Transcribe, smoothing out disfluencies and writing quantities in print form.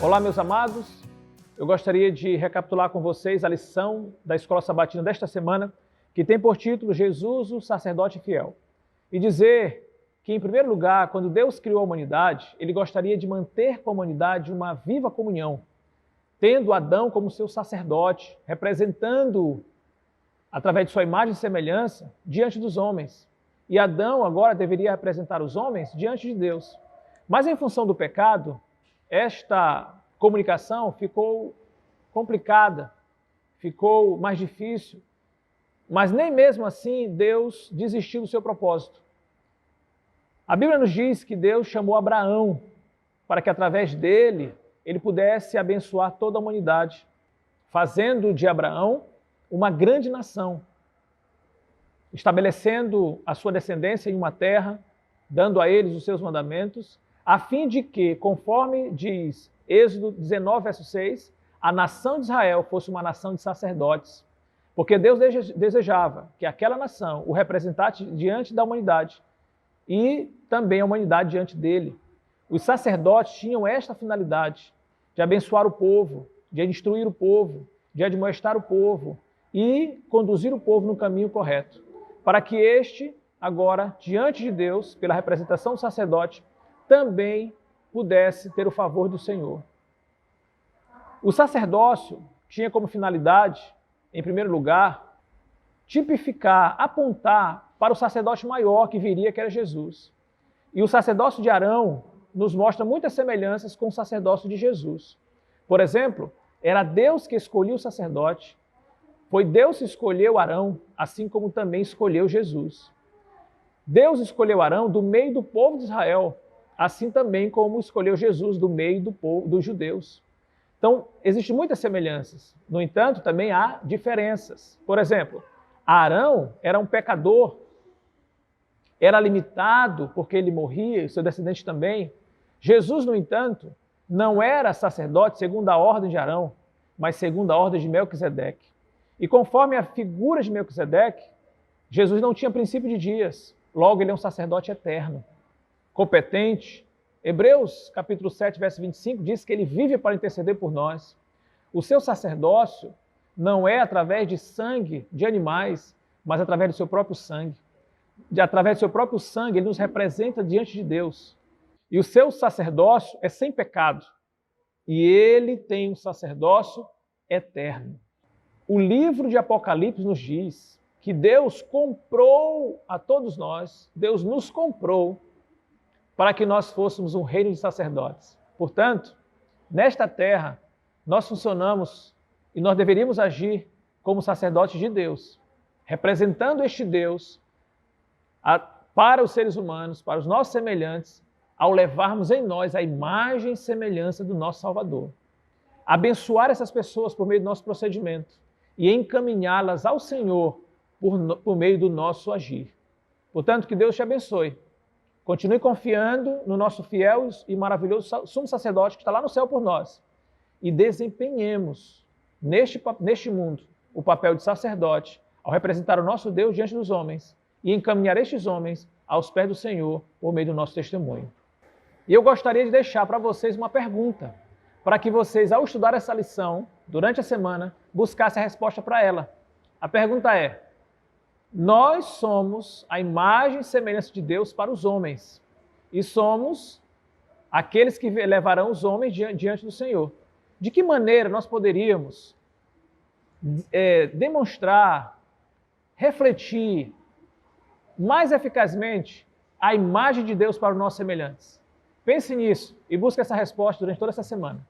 Olá, meus amados. Eu gostaria de recapitular com vocês a lição da Escola Sabatina desta semana, que tem por título Jesus, o sacerdote fiel. E dizer que, em primeiro lugar, quando Deus criou a humanidade, Ele gostaria de manter com a humanidade uma viva comunhão, tendo Adão como seu sacerdote, representando-o, através de sua imagem e semelhança, diante dos homens. E Adão agora deveria representar os homens diante de Deus. Mas em função do pecado, esta comunicação ficou complicada, ficou mais difícil, mas nem mesmo assim Deus desistiu do seu propósito. A Bíblia nos diz que Deus chamou Abraão para que através dele ele pudesse abençoar toda a humanidade, fazendo de Abraão uma grande nação, estabelecendo a sua descendência em uma terra, dando a eles os seus mandamentos, a fim de que, conforme diz Êxodo 19, verso 6, a nação de Israel fosse uma nação de sacerdotes, porque Deus desejava que aquela nação o representasse diante da humanidade e também a humanidade diante dele. Os sacerdotes tinham esta finalidade de abençoar o povo, de instruir o povo, de admoestar o povo e conduzir o povo no caminho correto, para que este, agora, diante de Deus, pela representação do sacerdote, também pudesse ter o favor do Senhor. O sacerdócio tinha como finalidade, em primeiro lugar, tipificar, apontar para o sacerdote maior que viria, que era Jesus. E o sacerdócio de Arão nos mostra muitas semelhanças com o sacerdócio de Jesus. Por exemplo, era Deus que escolhia o sacerdote, foi Deus que escolheu Arão, assim como também escolheu Jesus. Deus escolheu Arão do meio do povo de Israel, assim também como escolheu Jesus do meio do povo dos judeus. Então, existem muitas semelhanças. No entanto, também há diferenças. Por exemplo, Arão era um pecador, era limitado porque ele morria, e seu descendente também. Jesus, no entanto, não era sacerdote segundo a ordem de Arão, mas segundo a ordem de Melquisedeque. E conforme a figura de Melquisedeque, Jesus não tinha princípio de dias, logo ele é um sacerdote eterno, competente. Hebreus capítulo 7, verso 25 diz que ele vive para interceder por nós. O seu sacerdócio não é através de sangue de animais, mas através do seu próprio sangue. Através do seu próprio sangue, ele nos representa diante de Deus. E o seu sacerdócio é sem pecado. E ele tem um sacerdócio eterno. O livro de Apocalipse nos diz que Deus comprou a todos nós, Deus nos comprou para que nós fôssemos um reino de sacerdotes. Portanto, nesta terra, nós funcionamos e nós deveríamos agir como sacerdotes de Deus, representando este Deus para os seres humanos, para os nossos semelhantes, ao levarmos em nós a imagem e semelhança do nosso Salvador. Abençoar essas pessoas por meio do nosso procedimento e encaminhá-las ao Senhor por meio do nosso agir. Portanto, que Deus te abençoe. Continue confiando no nosso fiel e maravilhoso sumo sacerdote que está lá no céu por nós. E desempenhemos neste mundo o papel de sacerdote ao representar o nosso Deus diante dos homens e encaminhar estes homens aos pés do Senhor por meio do nosso testemunho. E eu gostaria de deixar para vocês uma pergunta, para que vocês, ao estudar essa lição, durante a semana, buscassem a resposta para ela. A pergunta é: nós somos a imagem e semelhança de Deus para os homens, e somos aqueles que levarão os homens diante do Senhor. De que maneira nós poderíamos demonstrar, refletir mais eficazmente a imagem de Deus para os nossos semelhantes? Pense nisso e busque essa resposta durante toda essa semana.